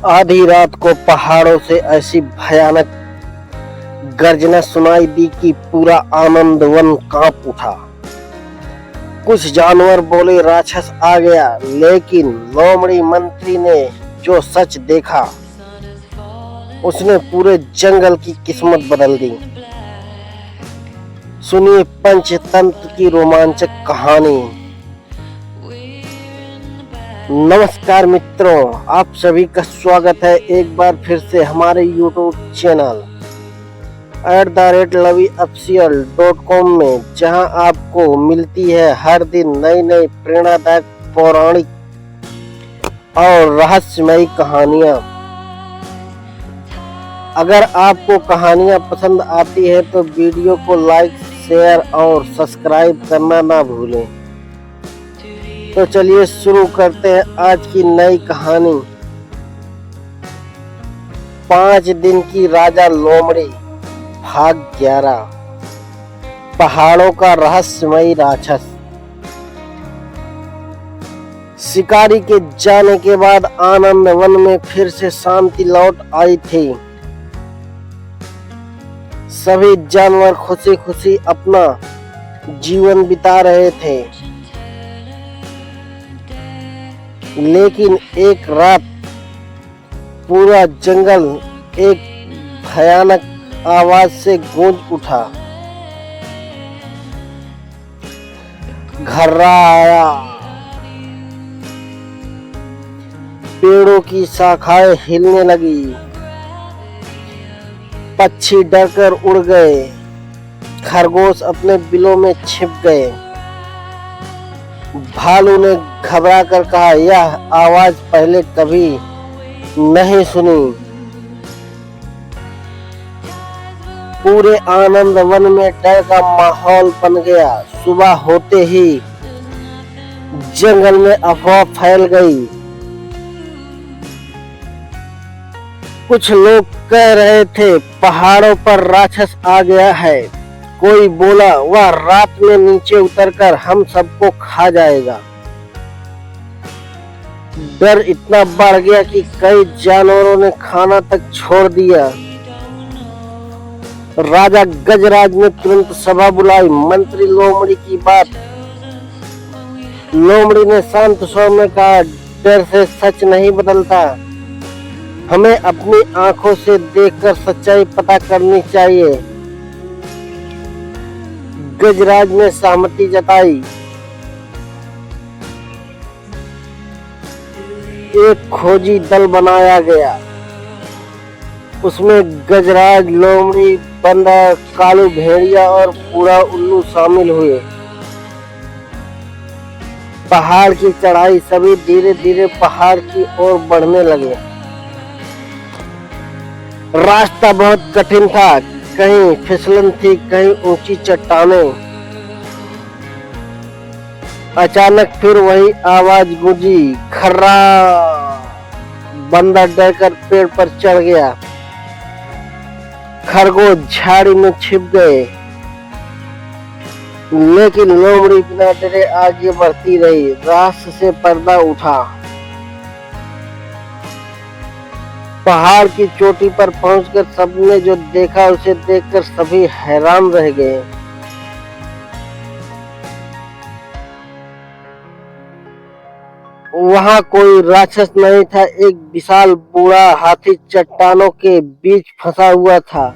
आधी रात को पहाड़ों से ऐसी भयानक गर्जना सुनाई दी कि पूरा आनंद वन कांप उठा। कुछ जानवर बोले राक्षस आ गया, लेकिन लोमड़ी मंत्री ने जो सच देखा उसने पूरे जंगल की किस्मत बदल दी। सुनिए पंचतंत्र की रोमांचक कहानी। नमस्कार मित्रों, आप सभी का स्वागत है एक बार फिर से हमारे YouTube चैनल @LaviOfficial.com में, जहां आपको मिलती है हर दिन नई नई प्रेरणादायक पौराणिक और रहस्यमयी कहानियां। अगर आपको कहानियां पसंद आती है तो वीडियो को लाइक, शेयर और सब्सक्राइब करना ना भूलें। तो चलिए शुरू करते हैं आज की नई कहानी। 5 दिन की राजा लोमड़ी, भाग 11। पहाड़ों का रहस्यमयी राक्षस। शिकारी के जाने के बाद आनंद वन में फिर से शांति लौट आई थी। सभी जानवर खुशी खुशी अपना जीवन बिता रहे थे, लेकिन एक रात पूरा जंगल एक भयानक आवाज से गूंज उठा। घर्राया, पेड़ों की शाखाएं हिलने लगी, पक्षी डरकर उड़ गए, खरगोश अपने बिलों में छिप गए। भालू ने घबरा कर कहा, यह आवाज पहले कभी नहीं सुनी। पूरे आनंद वन में डर का माहौल बन गया। सुबह होते ही जंगल में अफवाह फैल गई। कुछ लोग कह रहे थे पहाड़ों पर राक्षस आ गया है। कोई बोला वह रात में नीचे उतरकर हम सबको खा जाएगा। डर इतना बढ़ गया कि कई जानवरों ने खाना तक छोड़ दिया। राजा गजराज ने तुरंत सभा बुलाई। मंत्री लोमड़ी की बात। लोमड़ी ने शांत स्वर में कहा, डर से सच नहीं बदलता। हमें अपनी आंखों से देखकर सच्चाई पता करनी चाहिए। गजराज ने सहमति जताई। एक खोजी दल बनाया गया। उसमें गजराज, लोमड़ी, बंदर, कालू भेड़िया और पूरा उल्लू शामिल हुए। पहाड़ की चढ़ाई। सभी धीरे धीरे पहाड़ की ओर बढ़ने लगे। रास्ता बहुत कठिन था, कहीं फिसलन थी, कहीं ऊंची चट्टानें। अचानक फिर वही आवाज गूंजी, खर्रा। बंदर डरकर पेड़ पर चढ़ गया। खरगोश झाड़ी में छिप गए, लेकिन लोमड़ी बिना डरे आगे बढ़ती रही। रहस्य से पर्दा उठा। पहाड़ की चोटी पर पहुंचकर सबने जो देखा उसे देखकर सभी हैरान रह गए। वहां कोई राक्षस नहीं था। एक विशाल बूढ़ा हाथी चट्टानों के बीच फंसा हुआ था।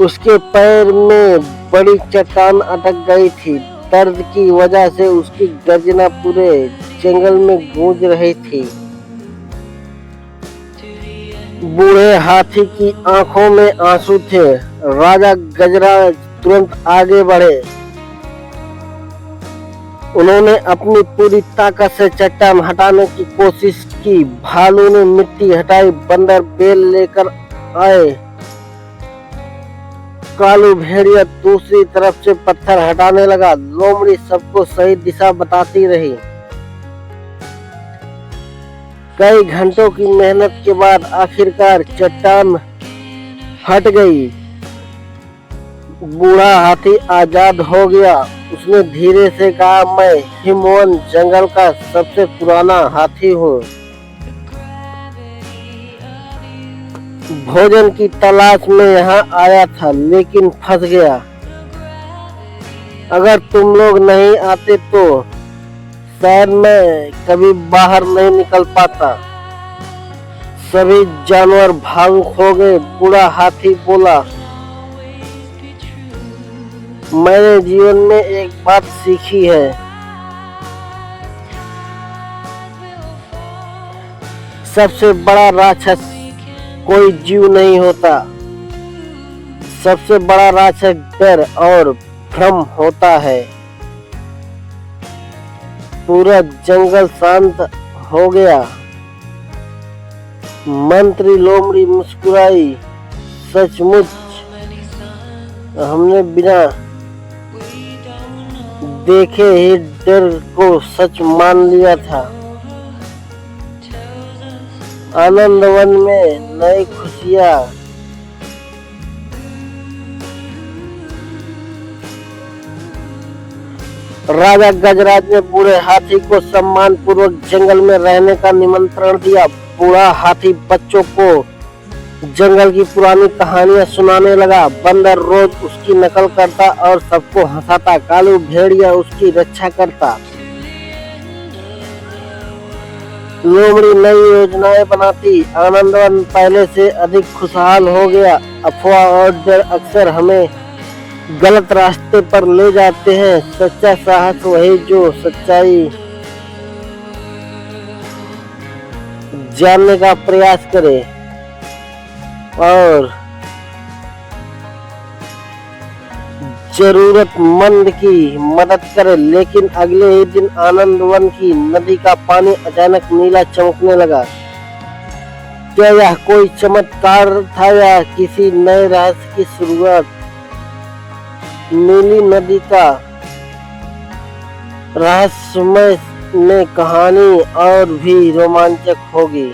उसके पैर में बड़ी चट्टान अटक गई थी। दर्द की वजह से उसकी गर्जना पूरे जंगल में गूंज रही थी। बूढ़े हाथी की आंखों में आंसू थे। राजा गजराज तुरंत आगे बढ़े। उन्होंने अपनी पूरी ताकत से चट्टान हटाने की कोशिश की। भालू ने मिट्टी हटाई, बंदर बेल लेकर आए, कालू भेड़िया दूसरी तरफ से पत्थर हटाने लगा। लोमड़ी सबको सही दिशा बताती रही। कई घंटों की मेहनत के बाद आखिरकार चट्टान हट गई। बूढ़ा हाथी आजाद हो गया। उसने धीरे से कहा, मैं हिमवन जंगल का सबसे पुराना हाथी हूँ। भोजन की तलाश में यहाँ आया था, लेकिन फंस गया। अगर तुम लोग नहीं आते तो शायद मैं कभी बाहर नहीं निकल पाता। सभी जानवर भावुक हो गए। बूढ़ा हाथी बोला, मैंने जीवन में एक बात सीखी है, सबसे बड़ा राक्षस कोई जीव नहीं होता। सबसे बड़ा राक्षस डर और भ्रम होता है। पूरा जंगल शांत हो गया। मंत्री लोमड़ी मुस्कुराई, सचमुच हमने बिना देखे ही डर को सच मान लिया था। आनंदवन में नई खुशियां। राजा गजराज ने बूढ़े हाथी को सम्मान पूर्वक जंगल में रहने का निमंत्रण दिया। बूढ़ा हाथी बच्चों को जंगल की पुरानी कहानियां सुनाने लगा। बंदर रोज उसकी नकल करता और सबको हंसाता। कालू भेड़िया उसकी रक्षा करता। लोमड़ी नई योजनाएं बनाती। आनंदवन पहले से अधिक खुशहाल हो गया। अफवाह और डर अक्सर हमें गलत रास्ते पर ले जाते हैं। सच्चा साहस वही जो सच्चाई जानने का प्रयास करे और जरूरतमंद की मदद करे। लेकिन अगले ही दिन आनंदवन की नदी का पानी अचानक नीला चमकने लगा। क्या यह कोई चमत्कार था या किसी नए रहस्य की शुरुआत? नीली नदी का रहस्यमय में कहानी और भी रोमांचक होगी।